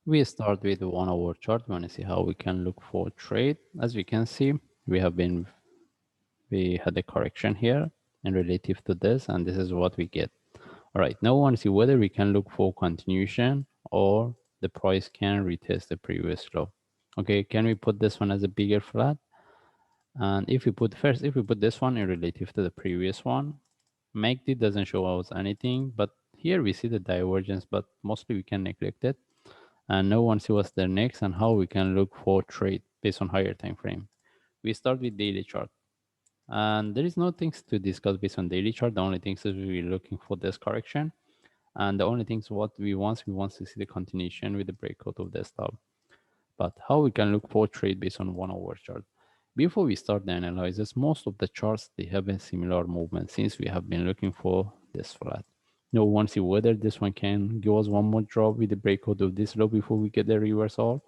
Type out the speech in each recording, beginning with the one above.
We start with the 1 hour chart. We want to see how we can look for trade. As you can see, we have been we had a correction here and relative to this, and this is what we get. All right, now we want to see whether we can look for continuation or the price can retest the previous low. Okay, can we put this one as a bigger flat? And if we put this one in relative to the previous one, MACD doesn't show us anything, but here we see the divergence, but mostly we can neglect it. And no one see what's there next and how we can look for trade based on higher time frame. We start with daily chart. And there is no things to discuss based on daily chart. The only things is we're looking for this correction. And the only things what we want to see the continuation with the breakout of the stop. But how we can look for trade based on 1 hour chart. Before we start the analysis, most of the charts, they have a similar movement since we have been looking for this flat. Now we want to see whether this one can give us one more drop with the breakout of this low before we get the reversal,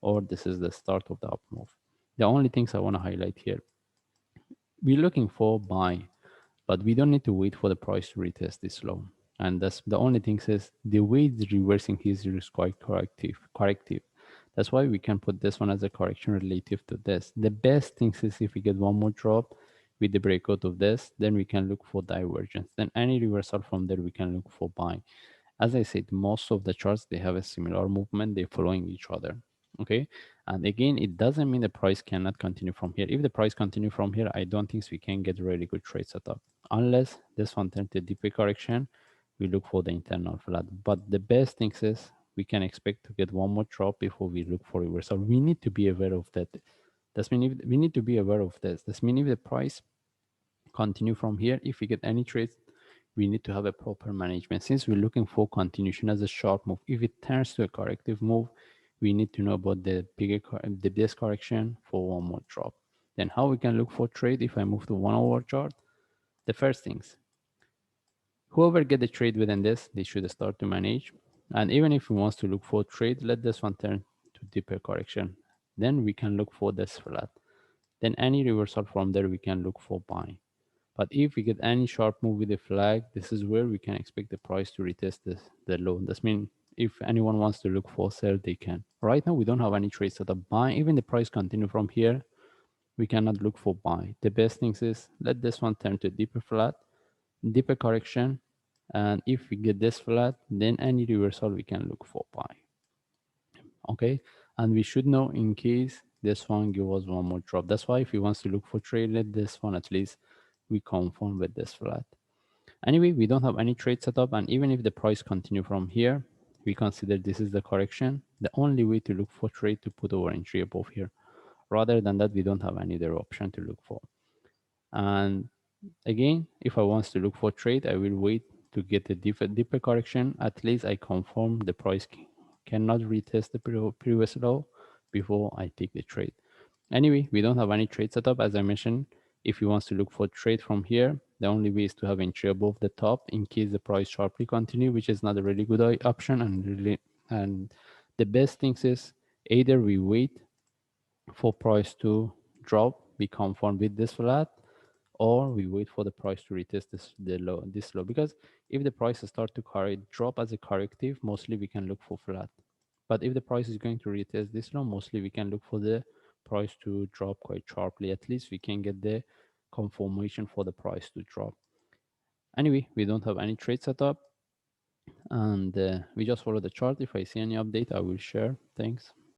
or this is the start of the up move. The only things I want to highlight here, we're looking for buy, but we don't need to wait for the price to retest this low. And that's the only thing is the way it's reversing here is quite corrective. That's why we can put this one as a correction relative to this. The best thing is if we get one more drop with the breakout of this, then we can look for divergence. Then any reversal from there, we can look for buying. As I said, most of the charts, they have a similar movement. They're following each other. Okay. And again, it doesn't mean the price cannot continue from here. If the price continue from here, I don't think we can get really good trade setup. Unless this one turns to deeper correction, we look for the internal flat. But the best thing is we can expect to get one more drop before we look for reversal. We need to be aware of that. That's mean if we need to be aware of this. That's mean if the price continue from here, if we get any trades, we need to have a proper management. Since we're looking for continuation as a sharp move, if it turns to a corrective move, we need to know about the best correction for one more drop. Then how we can look for trade? If I move to 1 hour chart, the first things, whoever get the trade within this, they should start to manage. And even if we want to look for trade, let this one turn to deeper correction. Then we can look for this flat. Then any reversal from there, we can look for buying. But if we get any sharp move with a flag, this is where we can expect the price to retest the low. That means if anyone wants to look for sell, they can. Right now, we don't have any trade set up buy. Even the price continue from here, we cannot look for buy. The best thing is let this one turn to deeper flat, deeper correction. And if we get this flat, then any reversal, we can look for buy. Okay. And we should know in case this one give us one more drop. That's why if he wants to look for trade, let this one at least we confirm with this flat. Anyway, we don't have any trade setup, and even if the price continue from here, we consider this is the correction. The only way to look for trade to put our entry above here. Rather than that, we don't have any other option to look for. And again, if I want to look for trade, I will wait to get a deeper correction. At least I confirm the price cannot retest the previous low before I take the trade. Anyway, we don't have any trade setup. As I mentioned, if you want to look for trade from here, the only way is to have entry above the top in case the price sharply continue, which is not a really good option. And the best thing is either we wait for price to drop, we confirm with this flat, or we wait for the price to retest this low. Because if the price start to drop as a corrective, mostly we can look for flat. But if the price is going to retest this low, mostly we can look for the price to drop quite sharply. At least we can get the confirmation for the price to drop. Anyway, we don't have any trade setup, and we just follow the chart. If I see any update, I will share. Thanks.